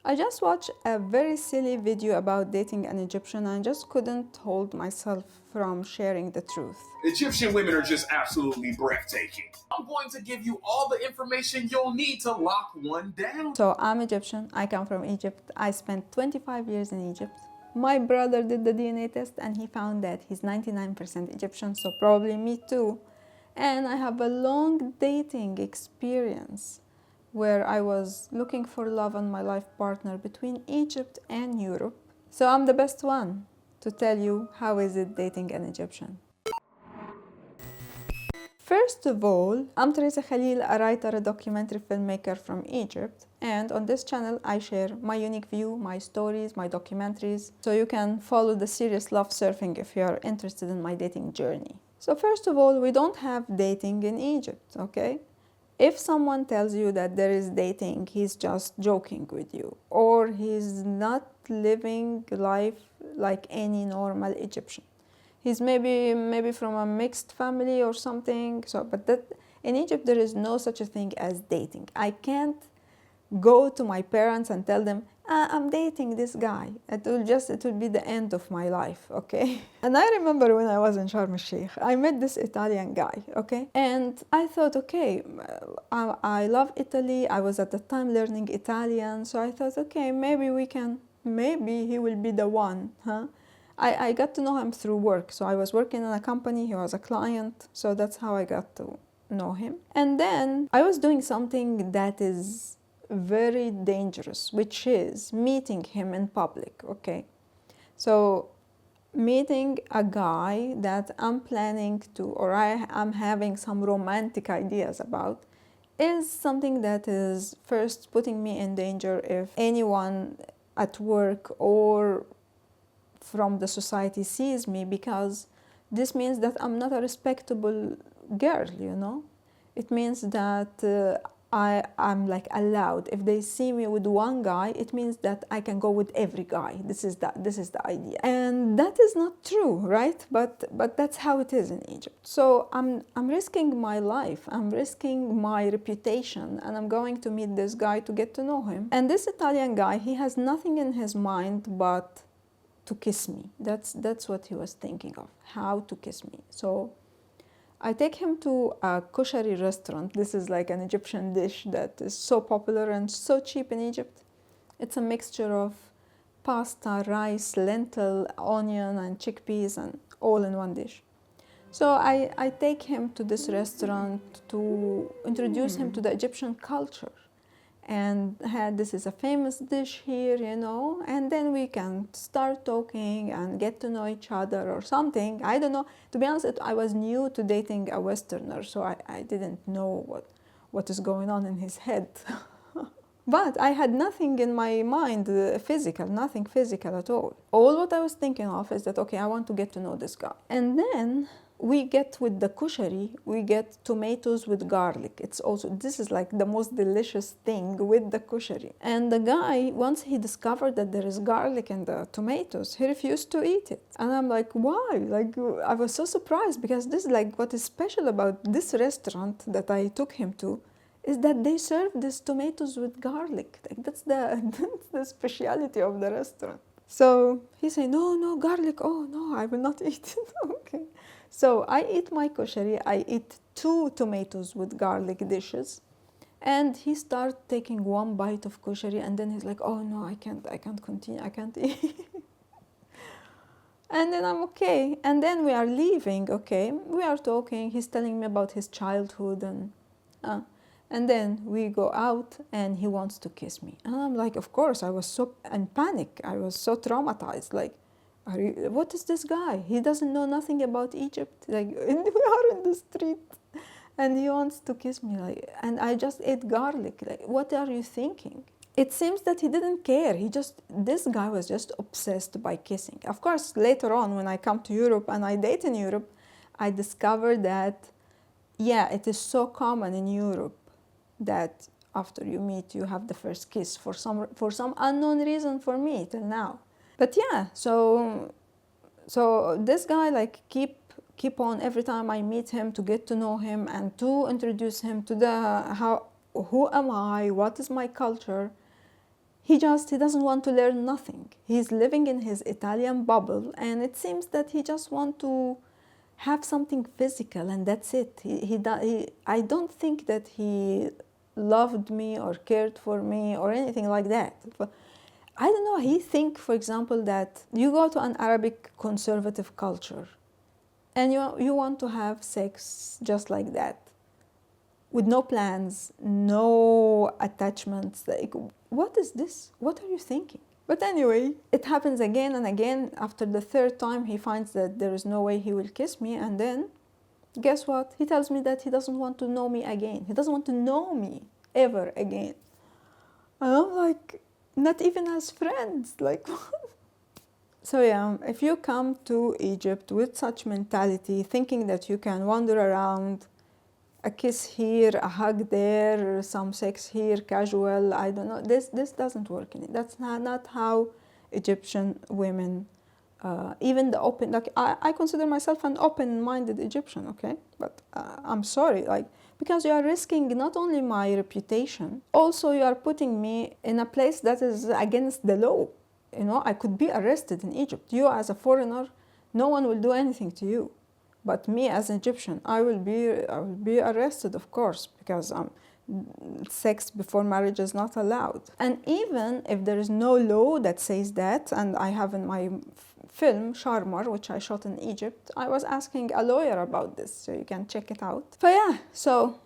I just watched a very silly video about dating an Egyptian and I just couldn't hold myself from sharing the truth. Egyptian women are just absolutely breathtaking. I'm going to give you all the information you'll need to lock one down. So I'm Egyptian, I come from Egypt, I spent 25 years in Egypt. My brother did the DNA test and he found that he's 99% Egyptian, so probably me too. And I have a long dating experience where I was looking for love and my life partner between Egypt and Europe. So I'm the best one to tell you how is it dating an Egyptian. First of all, I'm Teresa Khalil, a writer, a documentary filmmaker from Egypt, and on this channel I share my unique view, my stories, my documentaries, so you can follow the serious love surfing if you are interested in my dating journey. So first of all, we don't have dating in Egypt, okay? If someone tells you that there is dating, he's just joking with you, or he's not living life like any normal Egyptian. He's maybe from a mixed family or something. So, but that in Egypt there is no such a thing as dating. I can't go to my parents and tell them I'm dating this guy. It will be the end of my life, okay? And I remember when I was in Sharm el-Sheikh, I met this Italian guy, okay? And I thought, okay, I love Italy. I was at the time learning Italian, so I thought, okay, maybe he will be the one, huh? I got to know him through work. So I was working in a company, he was a client, so that's how I got to know him. And then I was doing something that is very dangerous, which is meeting him in public, okay? So meeting a guy that I'm planning to, or I'm having some romantic ideas about, is something that is first putting me in danger if anyone at work or from the society sees me, because this means that I'm not a respectable girl, you know? It means that I'm like allowed. If they see me with one guy, it means that I can go with every guy. This is the idea. And that is not true, right? But that's how it is in Egypt. So I'm risking my life, I'm risking my reputation, and I'm going to meet this guy to get to know him. And this Italian guy, he has nothing in his mind but to kiss me. That's what he was thinking of, how to kiss me. So I take him to a koshari restaurant. This is like an Egyptian dish that is so popular and so cheap in Egypt. It's a mixture of pasta, rice, lentil, onion, and chickpeas, and all in one dish. So I take him to this restaurant to introduce him to the Egyptian culture. And this is a famous dish here, you know, and then we can start talking and get to know each other or something. I don't know. To be honest, I was new to dating a Westerner, so I didn't know what is going on in his head. But I had nothing in my mind physical, nothing physical at all. All what I was thinking of is that, okay, I want to get to know this guy. And then we get with the kushari, we get tomatoes with garlic. This is like the most delicious thing with the kushari. And the guy, once he discovered that there is garlic in the tomatoes, he refused to eat it. And I'm like, why? Like, I was so surprised, because this is like what is special about this restaurant that I took him to, is that they serve these tomatoes with garlic. Like, that's the speciality of the restaurant. So he said, no, garlic. Oh, no, I will not eat it. Okay. So I eat my koshari. I eat 2 tomatoes with garlic dishes. And he started taking one bite of koshari, and then he's like, oh, no, I can't continue. I can't eat. And then I'm okay. And then we are leaving, okay. We are talking. He's telling me about his childhood and then we go out and he wants to kiss me. And I'm like, of course, I was so in panic. I was so traumatized. Like, what is this guy? He doesn't know nothing about Egypt. Like, we are in the street and he wants to kiss me. Like, and I just ate garlic. Like, what are you thinking? It seems that he didn't care. This guy was just obsessed by kissing. Of course, later on when I come to Europe and I date in Europe, I discovered that, yeah, it is so common in Europe that after you meet, you have the first kiss for some unknown reason for me till now. But yeah, so this guy, like, keep on every time I meet him to get to know him and to introduce him to who am I, what is my culture. he doesn't want to learn nothing. He's living in his Italian bubble, and it seems that he just wants to have something physical, and that's it. I don't think that he loved me or cared for me or anything like that. But I don't know, he think, for example, that you go to an Arabic conservative culture and you want to have sex just like that, with no plans, no attachments. Like, what is this? What are you thinking? But anyway, it happens again and again. After the third time, he finds that there is no way he will kiss me, and then guess what? He tells me that he doesn't want to know me again. He doesn't want to know me ever again. And I'm like, not even as friends. Like, so yeah, if you come to Egypt with such mentality, thinking that you can wander around, a kiss here, a hug there, some sex here, casual, I don't know, this doesn't work in it. That's not how Egyptian women, even the open, like I consider myself an open-minded Egyptian, okay? But I'm sorry, like, because you are risking not only my reputation, also you are putting me in a place that is against the law. You know, I could be arrested in Egypt. You as a foreigner, no one will do anything to you. But me as an Egyptian, I will be arrested, of course, because sex before marriage is not allowed. And even if there is no law that says that, and I have in my film Sharmar, which I shot in Egypt, I was asking a lawyer about this, so you can check it out. But yeah, so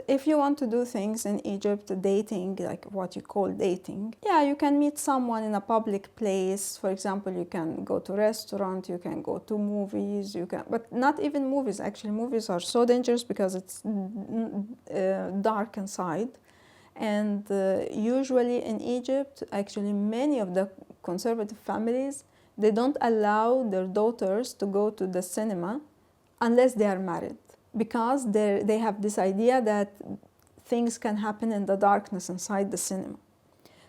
if you want to do things in Egypt, dating, like what you call dating, yeah, you can meet someone in a public place. For example, you can go to a restaurant, you can go to movies, but not even movies. Actually, movies are so dangerous because it's dark inside. And usually in Egypt, actually many of the conservative families, they don't allow their daughters to go to the cinema unless they are married, because they have this idea that things can happen in the darkness inside the cinema.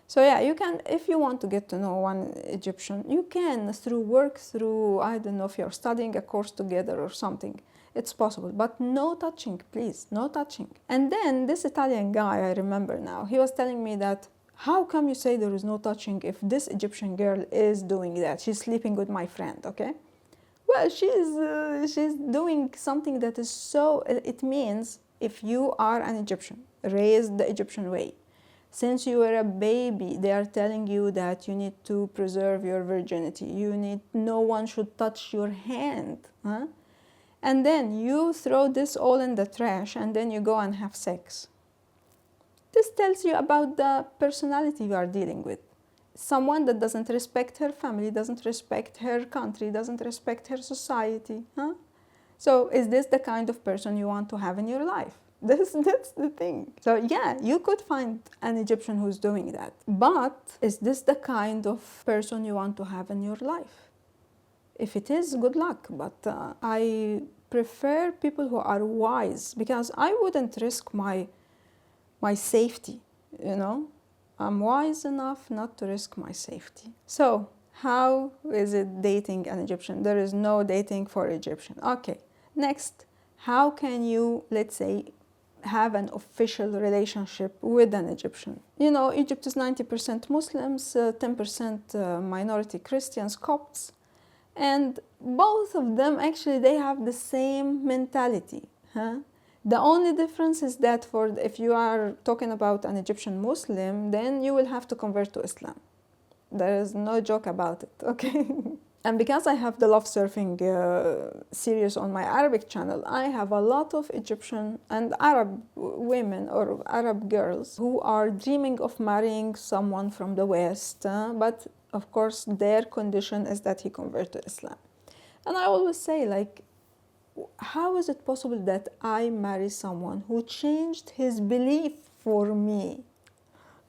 So yeah, you can, if you want to get to know one Egyptian, you can through, I don't know, if you're studying a course together or something, it's possible, but no touching, please, no touching. And then this Italian guy, I remember now, he was telling me that, how come you say there is no touching if this Egyptian girl is doing that? She's sleeping with my friend, okay? Well, she's doing something that is so, it means if you are an Egyptian, raised the Egyptian way, since you were a baby, they are telling you that you need to preserve your virginity. No one should touch your hand. Huh? And then you throw this all in the trash and then you go and have sex. This tells you about the personality you are dealing with. Someone that doesn't respect her family, doesn't respect her country, doesn't respect her society. Huh? So is this the kind of person you want to have in your life? That's the thing. So yeah, you could find an Egyptian who's doing that. But is this the kind of person you want to have in your life? If it is, good luck. But I prefer people who are wise, because I wouldn't risk my safety, you know? I'm wise enough not to risk my safety. So how is it dating an Egyptian? There is no dating for Egyptian. Okay, next, how can you, let's say, have an official relationship with an Egyptian? You know, Egypt is 90% Muslims, 10% minority Christians, Copts, and both of them actually, they have the same mentality. Huh? The only difference is that if you are talking about an Egyptian Muslim, then you will have to convert to Islam. There is no joke about it, okay? And because I have the Love Surfing series on my Arabic channel, I have a lot of Egyptian and Arab women or Arab girls who are dreaming of marrying someone from the West, but of course their condition is that he convert to Islam. And I always say, like, how is it possible that I marry someone who changed his belief for me?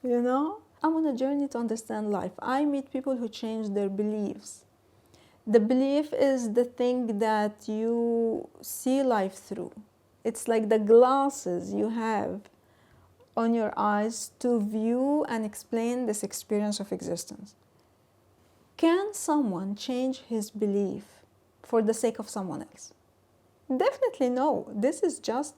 You know, I'm on a journey to understand life. I meet people who change their beliefs. The belief is the thing that you see life through. It's like the glasses you have on your eyes to view and explain this experience of existence. Can someone change his belief for the sake of someone else? Definitely no. This is just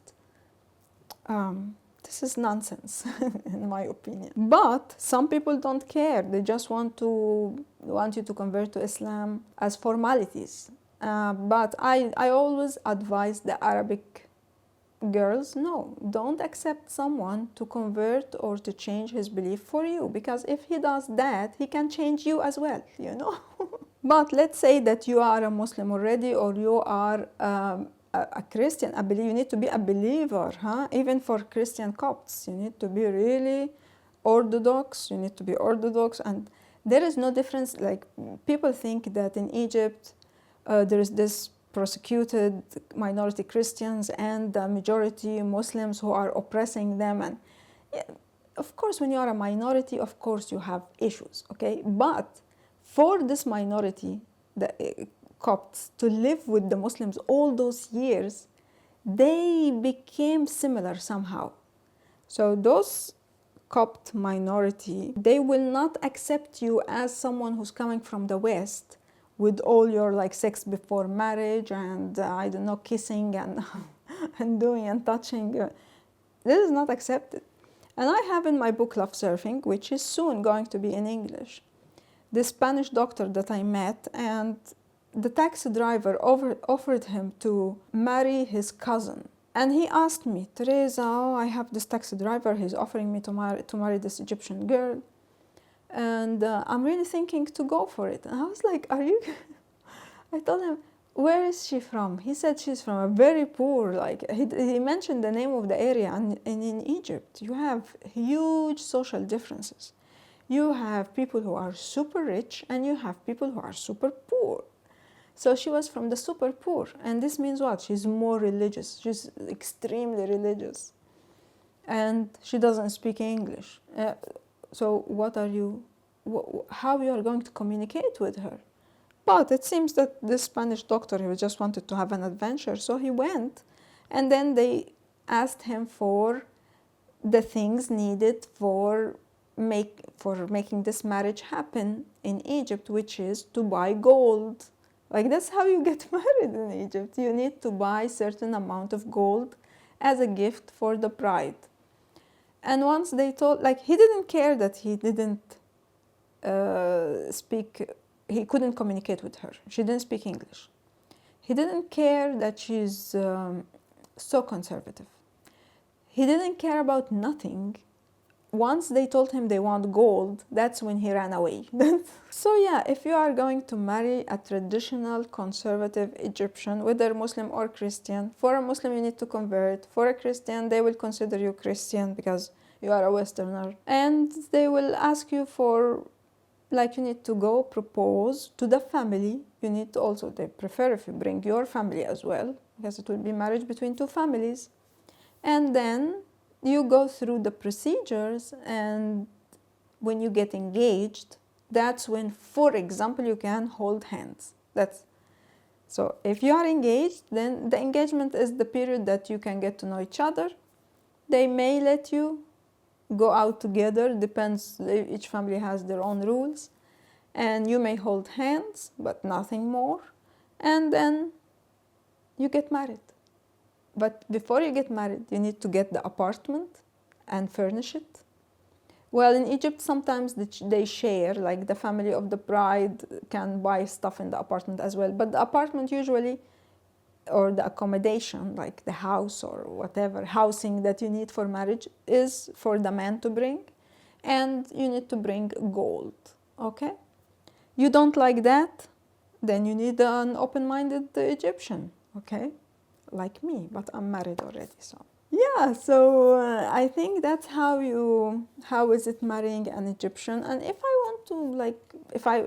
This is nonsense, in my opinion. But some people don't care. They just want you to convert to Islam as formalities. But I always advise the Arabic girls, no, don't accept someone to convert or to change his belief for you, because if he does that, he can change you as well, you know. But let's say that you are a Muslim already, or you are a Christian. You need to be a believer, huh? Even for Christian Copts, you need to be really Orthodox. You need to be Orthodox, and there is no difference. Like, people think that in Egypt there is this persecuted minority Christians and the majority Muslims who are oppressing them. And yeah, of course, when you are a minority, of course you have issues, okay? But for this minority, the Copts, to live with the Muslims all those years, they became similar somehow. So those Copt minority, they will not accept you as someone who's coming from the West with all your like sex before marriage and I don't know, kissing and and doing and touching. This is not accepted. And I have in my book Love Surfing, which is soon going to be in English, this Spanish doctor that I met, and the taxi driver offered him to marry his cousin. And he asked me, Teresa, I have this taxi driver, he's offering me to marry this Egyptian girl. And I'm really thinking to go for it. And I was like, are you? I told him, where is she from? He said she's from a very poor, like, he mentioned the name of the area. And in Egypt, you have huge social differences. You have people who are super rich and you have people who are super poor. So she was from the super poor. And this means what? She's more religious. She's extremely religious. And she doesn't speak English. So how you are going to communicate with her? But it seems that this Spanish doctor, he just wanted to have an adventure. So he went, and then they asked him for the things needed for making this marriage happen in Egypt, which is to buy gold. Like, that's how you get married in Egypt. You need to buy a certain amount of gold as a gift for the bride. And once they told, like, he didn't care that he didn't he couldn't communicate with her. She didn't speak English. He didn't care that she's so conservative. He didn't care about nothing. Once they told him they want gold, that's when he ran away. So yeah, if you are going to marry a traditional conservative Egyptian, whether Muslim or Christian, for a Muslim you need to convert. For a Christian, they will consider you Christian because you are a Westerner. And they will ask you for, like, you need to go propose to the family. You need to also, they prefer if you bring your family as well, because it will be marriage between two families. And then you go through the procedures, and when you get engaged, that's when, for example, you can hold hands. So if you are engaged, then the engagement is the period that you can get to know each other. They may let you go out together, depends, each family has their own rules, and you may hold hands, but nothing more, and then you get married. But before you get married, you need to get the apartment and furnish it. Well, in Egypt, sometimes they share, like the family of the bride can buy stuff in the apartment as well. But the apartment usually, or the accommodation, like the house or whatever, housing that you need for marriage, is for the man to bring. And you need to bring gold, okay? You don't like that? Then you need an open-minded Egyptian, okay? Like me, but I'm married already, so yeah. So I think that's how is it marrying an Egyptian. And if I want to, like, if I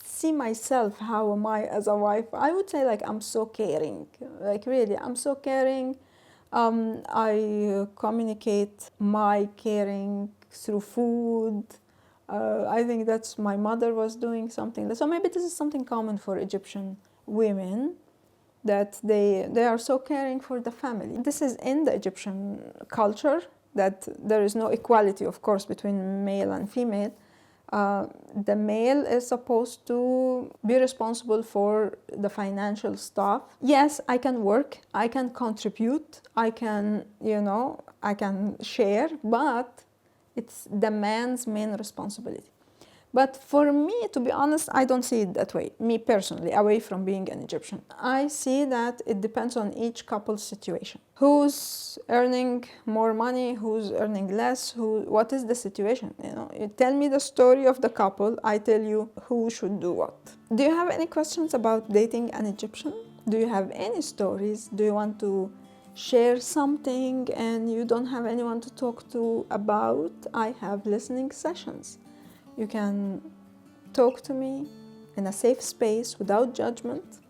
see myself, how am I as a wife, I would say, like, I'm so caring, like, really, I'm so caring. I communicate my caring through food. I think that's, my mother was doing something, so maybe this is something common for Egyptian women, that they are so caring for the family. This is in the Egyptian culture, that there is no equality, of course, between male and female. The male is supposed to be responsible for the financial stuff. Yes, I can work, I can contribute, I can, I can share, but it's the man's main responsibility. But for me, to be honest, I don't see it that way, me personally, away from being an Egyptian. I see that it depends on each couple's situation. Who's earning more money, who's earning less, what is the situation? You tell me the story of the couple, I tell you who should do what. Do you have any questions about dating an Egyptian? Do you have any stories? Do you want to share something and you don't have anyone to talk to about? I have listening sessions. You can talk to me in a safe space without judgment,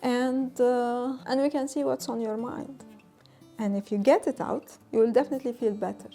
and we can see what's on your mind. And if you get it out, you will definitely feel better.